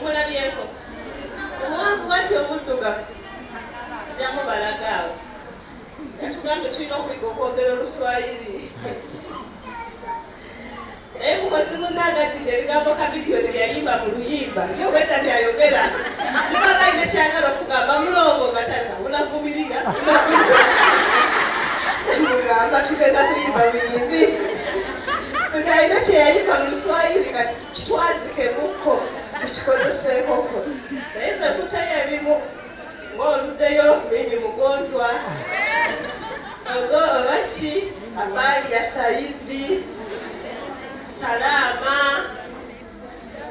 Omulabyeko omuwanvu bwati omuddugavu byamubalagaawo yatugambe tulina okuyiga okwogera Oluswayiri naye mukozi munangaddidde ebigambo Kamiliyoni byayimba mu luyimba byobwedda byayogera nibaba ine kyagala okugamba mulongo nga unavumirira mugamba tugenda kuyimba buyimbi nga alina kyeyayimba mu Luswayiri kati kitwazikemukko tukikozeseekoko naye ze kutayo ebimu ng'oluddeyo mimi mugondwa obaki habari ya saizi salama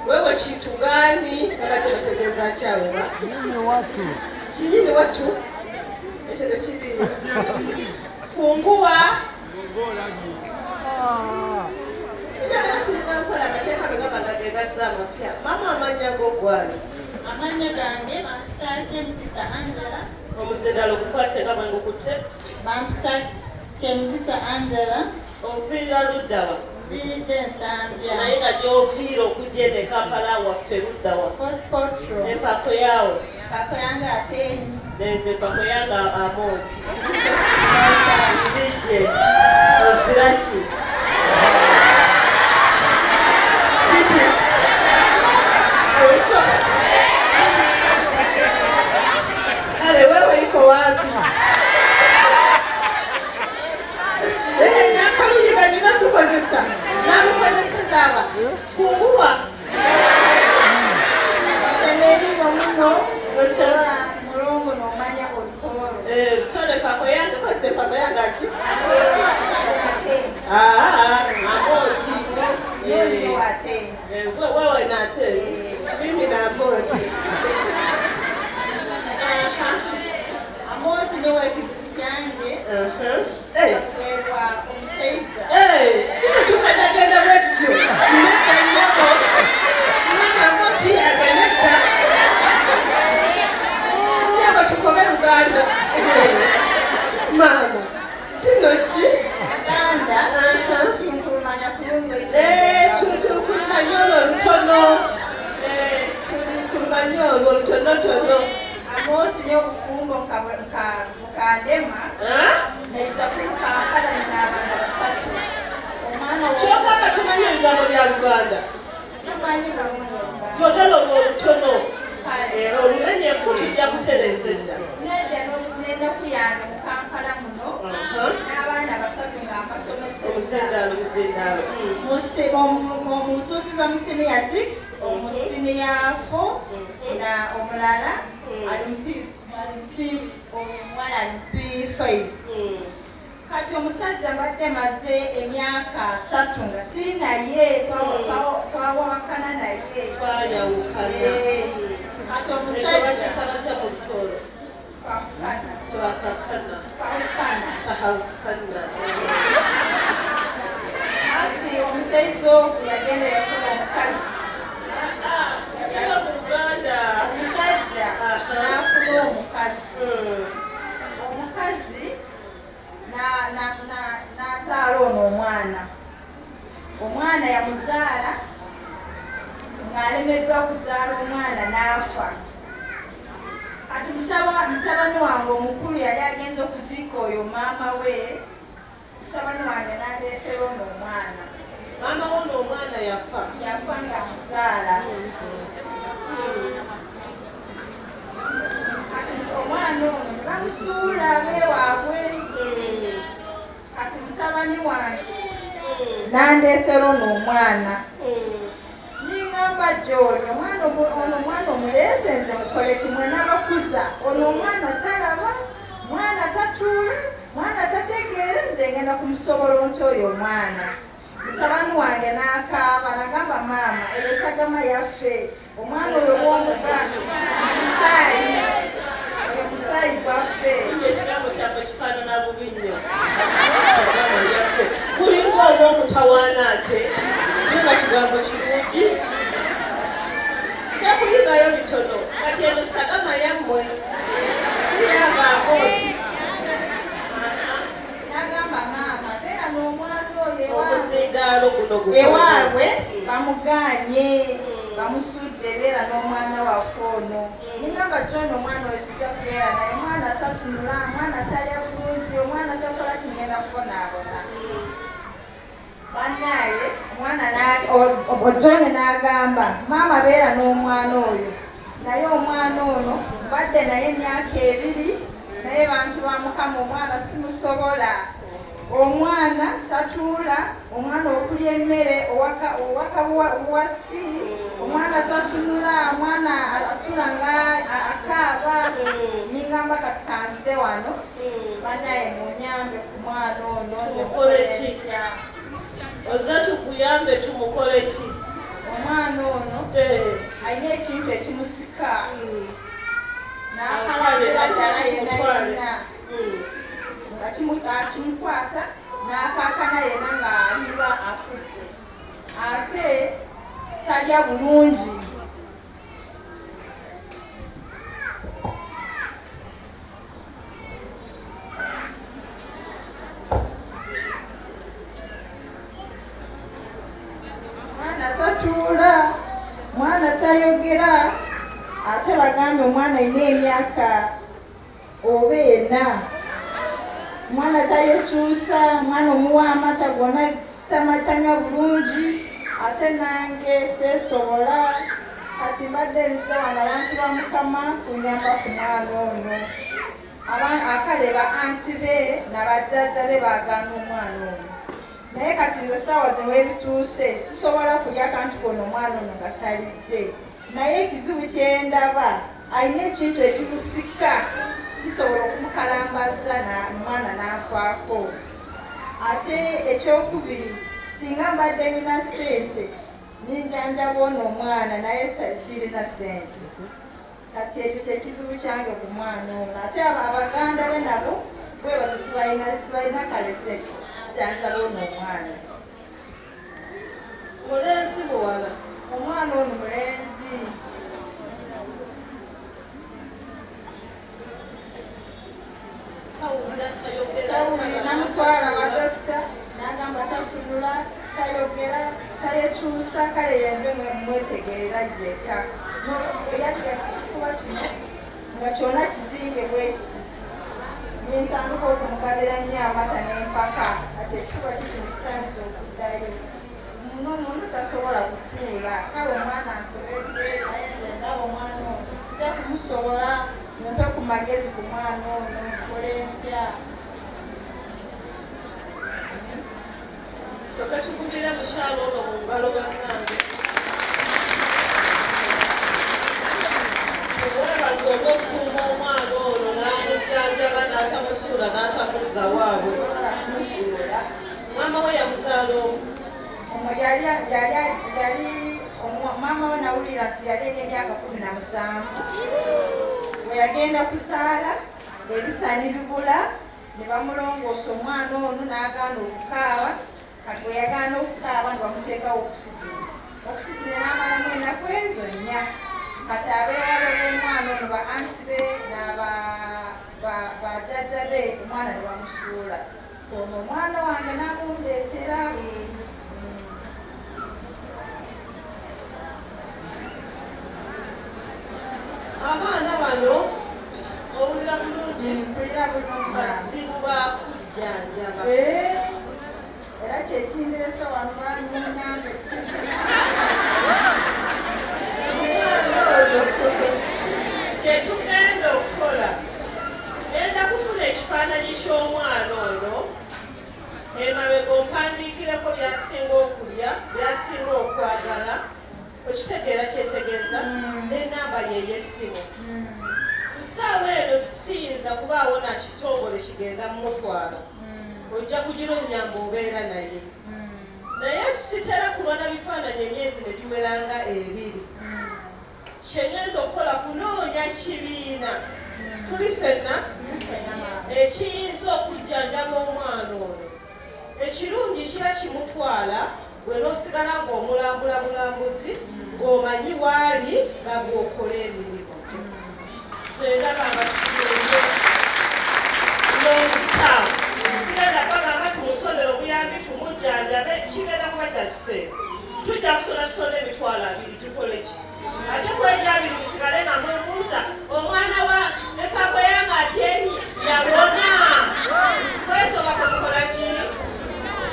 wewe kitu gani akategeeza kyawewa kinyini watu ekyo tekiriyo fungua tuligampola amateeka begabanga gegazza amapya mama amanya gogwani amanya gange bampitake Mukisa Angela omusedala okukwate nga bwe ngukutte bampitake Mukisa Angela oviira luddawa viiridde Nsambya naye nga gy'oviira okujja ene Kampala waffe luddawa potro empako yaawo pako yange Atenyi nenze empako yange Amooti dije oziraki kiki kale wewe iko wapi nakaluyiga nina tukozesa nalukozesezaba fungua semeriro muno osobola mulongo n'omanya olukolo tole pako yange kozesa empako yange ati Amooti wewe nate mimi na Amooti Amooti niwe ekizibu kyange aswerwa omusaiza kino tukadagenda bwe tutyo nedda nnyako mwana Amooti aganedda nyako tukobe Luganda mama kino ki kulumanyolo olutono kulumanyolo olutonotono Amooti n'obufumbo mukandema naiza kukampala n'abaana basatu omwana kyogamba tumanyi ebigambo bya Luganda simanyi bulungi yogera olwo olutono olumenyefu tujja kutereza edda n'ennaku yange mu Kampala muno n'abaana basatu nga mpasomesezza omutuusiza mu siniya 6 omu siniya 4 na omulala omuwala ali P5 kati omusajja mbadde maze emyaka 3 nga siri naye twawakana naye twayawukana kati omusajja kya mu lutolo twakakana kati omusaiza ogwo yagenda yafuna omukazi omusajja n'afuna omukazi n'azaala ono omwana yamuzaala ng'alemeddwa kuzaala omwana n'afa kati mutabani wange omukulu yali agenza okuziika oyo maama we mutabani wange n'aleetera ono omwana maama wono omwana yafa ng'amuzaala omwana ono bamusuula abeewaabwe kati mutabani wange n'andeetera ono omwana ningamba gyoli omwana omuleese nze mukole kimwe n'abakuza ono omwana talaba mwana tatuula mwana tategeere nze ngenda kumusobola nti oyo omwana mutabani wange n'akaaba nagamba maama eyo sagama yaffe omwana oyo w'omuganda omusaayi gwaffe ekigambo kyaffe kifaanana bubi nnyo kulinga oba omutawaana ate nga kigambo kirungi nakuyigayo bitono kati eno sagama yammwe siyanga Amooti nagamba maama beera n'omwana oyo omuzindaalo guno ewaabwe bamuganye bamusudde beera n'omwana waffe ono ningamba John omwana oyo sijja kubeera naye omwana tatunula omwana talya bulungi omwana takola kigenda kubonaabona bannaaye John n'agamba maama beera n'omwana oyo naye omwana ono badde naye emyaka 2 naye bantu ba Mukama omwana simusobola omwana tatuula omwana okulya emmere owaka buwasi omwana tatunula omwana asula nga akaaba ningamba kati kanzide wano banaye munyambe ku mwana ono oza tukuyambe tumukole ki omwana ono alina ekintu ekimusika n'akalabira ddala yenna akimukwata n'akaakana yenna ng'aliba afudde ate talya bulungi mwana tatuula mwana tayogera ate bagambye omwana alina emyaka 4 mwana tayekyusa mwana omuwa amata gonna tamatanya bulungi ate nange seesobola kati mbadde nze wano abantu ba Mukama kunyamba ku mwana ono akale ba anti be nabajjajja be baagaana omwana ono naye kati nze ssaawa zino ebituuse sisobola kulya kantu kono omwana ono nga talidde naye ekizibu kyendaba alina ekintu ekimusika kisobola okumukalambaza omwana n'afaako ate ekyokubiri singa mbadde nina ssente ninjanjaba ono omwana naye sirina ssente kati ekyo kyekizibu kyange ku mwana ono ate abaganda be nabo bwebazo tubalina kalese kyanjaba ono omwana mulenzi muwala omwana ono mulenzi namutwala wadokita nagamba tatunula tayogera tayekyusa kale yenze mwetegerera jeka yajja kufuba kino nga kyona kizimbe bwekiti nintandika okumugabira nnyo amata n'empaka ati ekifuba kikino kitandise okuddayo omuntu tasobola kutuula kale omwana asobedde naye nze ndaba omwana ono sijja kumusobola nte ku magezi ku mwana ono nkole ntya kyokka tukubira mukyalo ono mu ngalo bannange omwebaza olw'okukuuma omwana ono n'amujjanjaba n'atamusuula n'atamuzza waabwe maama we yamuzaala omu maama we nawulira nti yali eri emyaka 17 bwe yagenda kusaala ebisani bibula ne bamulongoosa omwana ono n'agaana okukaaba kati bwe yagaana okukaaba ne bamuteekawo okusitira n'amalamu ennaku ezo 4 kati abeewala b'omwana ono ba anti be bajjajja be omwana ne bamusuula ono omwana wange n'amundeetera abaana bano owulira bulungi bazibu bakujjanjaba era kyekindeesa wano banyunyambe kyetugenda okukola genda kufuna ekifaananyi ky'omwana ono emabega ompandiikireko byasinga okulya byasinga okwagala okitegeera kyetegeeza n'enamba yey'essimu ku ssaawa eno siyinza kubaawo na kitongole kigenda mumutwala ojja kugironya ng'obeera naye naye sitera kulwana bifaananyi emyezi ne giweranga 2 kyengenda okukola kunoonya kibiina tuli ffenna ekiyinza okujjanjaba omwana ono ekirungi kiba kimutwala gwe n'osigala ng'omulambula bulambuzi ng'omanyi waali nga bw'okola emirimu endabanga sigenda bagamba tumusondera obuyambi tumujjanjabe kigenda kuba kya kiseera tujja kusola emitwalo 2 tukole ki ate kwejabiri musigale nga mwebuuza omwana wa ne papa yange atyeni yabona kwesoba kwemukola ki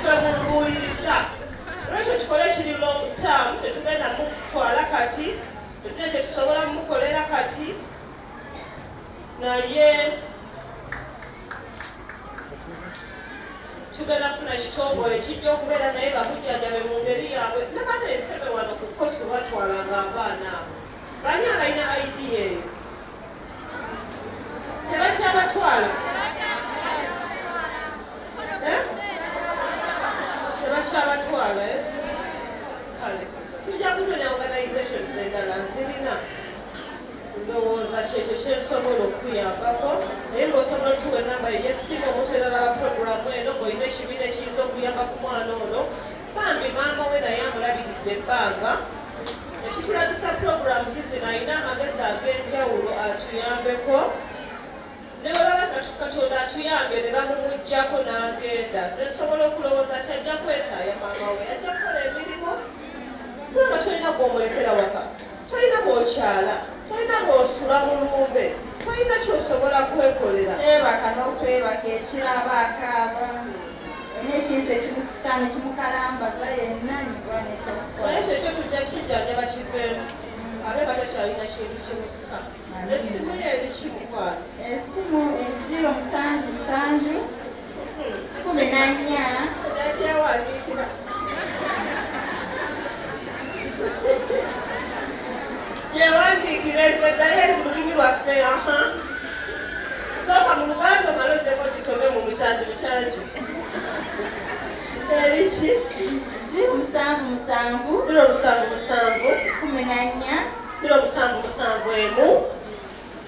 kwemumbuuliriza olwekyo tukole kiri long term tetugenda mutwala kati tetulina kyetusobola mumukolera kati naye tugenda kufuna kitongole kijja okubeera naye bamujjanjabe mu ngeri yaabwe nabana entebe wano ku kosi batwalanga abaana abo bani abalina idea eyo tebakyabatwala tebakyabatwala kale tujja kunoonya organizations endala nzirina ndowooza kyekyo kyensobola okuyambako naye ng'osobola otuwa enamba ey'essimu omuntu eralaba puroguramu eno ng'olina ekibiina ekiyinza okuyamba ku mwana ono bambi maama we naye amulabiridde ebbanga ekitulagisa puroguramu zizino alina amagezi ag'enjawulo atuyambeko ne bwe baba katonda atuyambye ne bamumuggyako n'agenda zensobola okulowooza ati ajja kwetaaya maama we ajja kukola emirimu kubanga tolina gw'omulekera waka tolina bw'okyala tolina bw'osula mu lumbe tolina kyosobola kwekolera seebaka n'okwebaka ekiraba akaaba n'ekintu ekimusika ne kimukalambaza yenna naye kyekyo tujja kijjanja bakiveemu abe batakyalina kintu kimusika essimu ye eri kimukwala essimu 07 14 yakyawandiikira yewandiikira eddala eri mu lulimi lwaffe sooka mu luganda omala oddeko gisome mu musanju mucanju eriki 07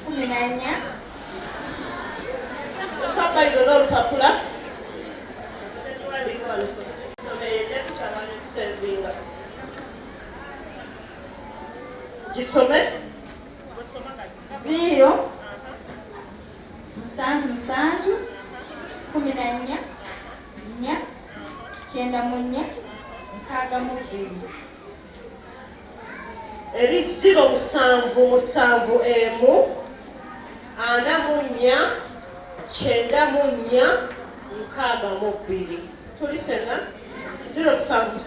14 mpapairo n'olupapula gisome 0 7 14 9 eri 07 44 tuli fena 07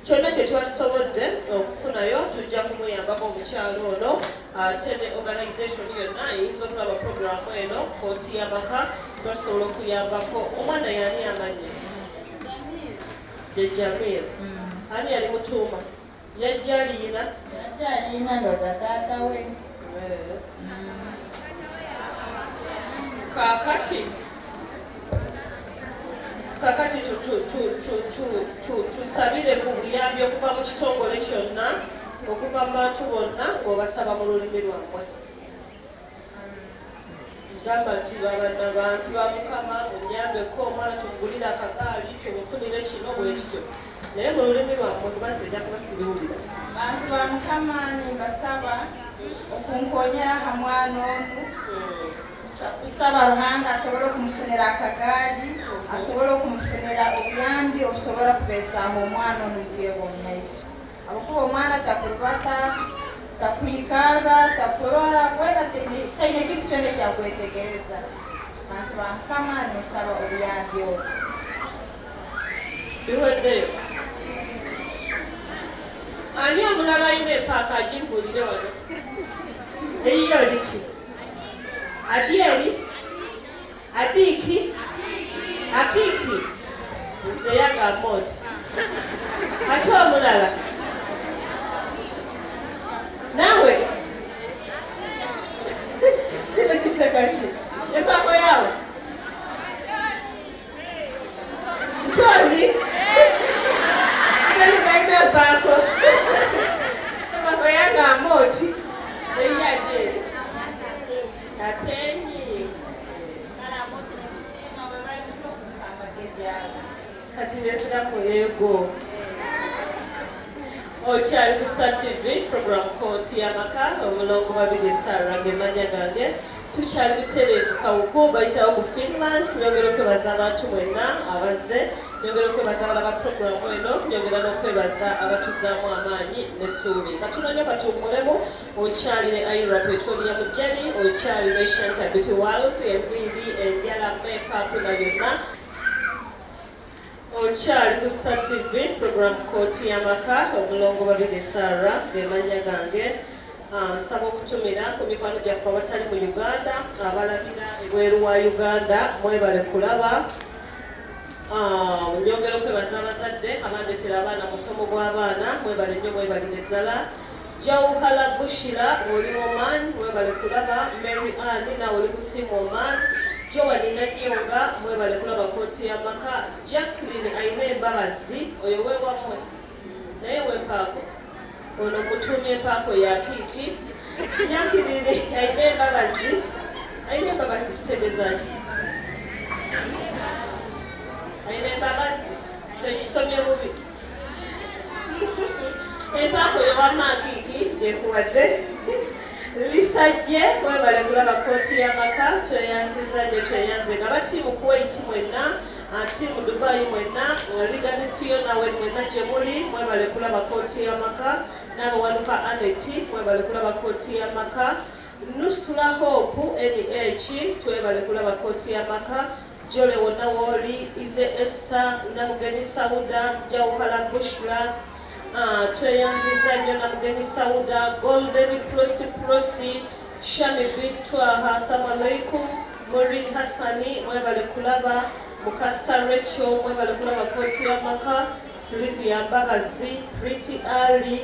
kyonna kye twatusobodde okufunayo tujja kumuyambako omukyalo ono ate ne organization yonna eyinza okulaba puroguramu eno kooti y'amaka twasobola okuyambako omwana yani amanya Jamil ani yali mutuuma yajja aliina ndoza taata we kakati tusabire ku buyambi okuva mu kitongole kyonna okuva mu bantu bonna ng'obasaba mu lulimi lwammwe gamba nti bantu ba Mukama munyambeko omwana tumugulire akagaali tumufunire kino bwekityo naye mu lulimi lwammwe kubanza ejja kuba sibiwulira bantu ba Mukama nimbasaba okunkonyera ha mwana onu kusaba Ruhanga asobole okumufunira akagaali asobole okumufunira obuyambi obusobola kubeesaaho omwana onu bugire bwomumaiso abakuba omwana takurubata takwikara takurora wena taine kintu kyona ekyakwetegereza bantu ba Mukama ninsaba obuyambi obwo biweddeyo ani omulala ayina epaaka agimbulire wano eyiyo liki Adieli, Adiki, Akiki, Nzeyaga Moti. Ate omulala. Nawe. Kino kisekaki. Epaako yawe. Ntoli. Kino kaina epaako. Epaako yaga Moti. Eyiyo Adieli. Kati netulamu ego okyali ku Star TV program kooti y'amaka omulongo babiri Sarah gemanya gange tukyali bitereevu kawuko bayitawo ku Finland. Nyongera okwebaza abantu mwenna abazze, nyongera okwebaza abalaba puroguramu eno, nyongera n'okwebaza abatuzaamu amaanyi n'essuubi. Katono nnyo katuwummulemu. Okyali ne Aira Petrolia Mujjani, okyali ne Shanta Beauty World, enviiri, enjala, makeup na byonna. Okyali ku Star TV, puroguramu kooti y'amaka, omulongo babiri Sarah, ge mannya gange. Nsaba okutumira ku mikwano gyaffe abatali mu Uganda, abalabira ebweru wa Uganda, mwebale kulaba. Nyongera okwebaza abazadde abandetera abaana musomo gw'abaana, mwebale nnyo, mwebalire ddala. Jawuhala Bushira oli Oman, mwebale kulaba. Mary Ann nawe oli ku tiimu Oman. Joani Nanyonga, mwebale kulaba kooti y'amaka. Jacqueline ayina embabazi, oyo weewamwe naye wempaako ono mutumye empaako ya kiiki. Jacqueline ayina embabazi, ayina embabazi kitegeeza ki? Ayina embabazi ekisomye bubi. Empaako yowamakiiki ekuwadde. Lisajje mwebale kulaba kooti y'amaka, tweyanziza gye tweyanze nga batiimu Kuwait mwenna, tiimu Dubai mwenna, Ligani Fiona mwenna gye muli, mwebale kulaba kooti y'amaka. N'abawanuka Aneti, mwebale kulaba kooti y'amaka. Nusula Hope NH, twebale kulaba kooti y'amaka. Jole wonna wooli, Ize Esther, Namugenyi Sauda, Jawuhala Bushra, tweyanziza nnyo Namugenyi Sauda, Golden Prosi, Shami Bitwaha, assalamu alaikum. Maureen Hassani, mwebale kulaba. Mukasa Rachel, mwebale kulaba kooti y'amaka. Sylvia Mbagazi, Pretty Ali,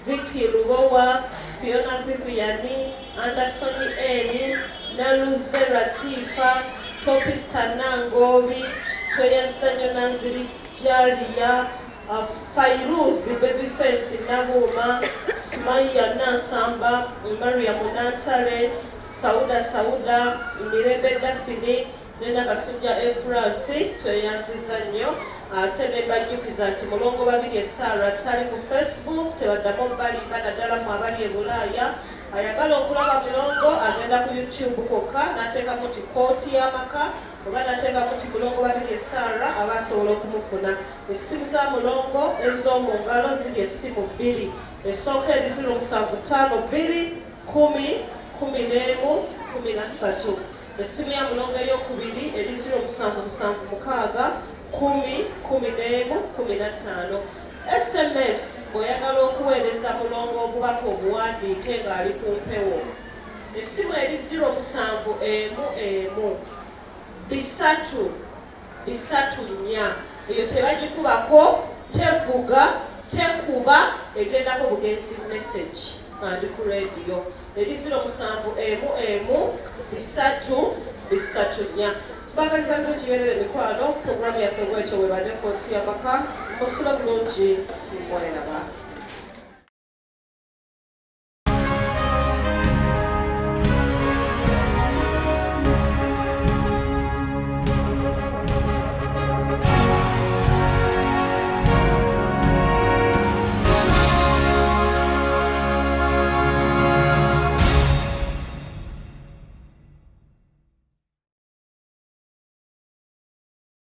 Vicky Lugowa, Fiona Viviani, Anderson Eni, Naluze Latifa, Topis Kanangobi, tweyanziza nnyo Nanziri Jalia, Fairuzi Babyface Nabuma, Sumaya Nansamba, Maria Munatale, Sauda, Mirembe Dafini, Nena Basujja Efrasi, tweyanziza nnyo. Ate ne bajjukiza nti mulongo babiri Sarah tali ku Facebook, tebaddamu balimba naddala mu abali e Bulaaya. Ayagala okulaba mulongo agenda ku YouTube kokka n'ateekamu ti kooti y'amaka oba n'ateekamu ti mulongo babiri Sarah aba asobola okumufuna. Essimu za mulongo ez'omu ngalo ziri essimu bbiri. Esooka eri 0752101113. Essimu ya mulongo ey'okubiri eri 0776 101115. SMS bw'oyagala okuweereza mulongo obubaka obuwandiike ng'ali ku mpewo. Essimu eri 0711-334. Eyo tebagikubako, tevuga, tekuba, egendako bugenzi message andi ku radio. Eri 0711-334. Bagaliza nnyo kibeerere mikwano, puroguramu yaffe bw'ekyo bwebadde kooti y'amaka. Musula bulungi, mweraba.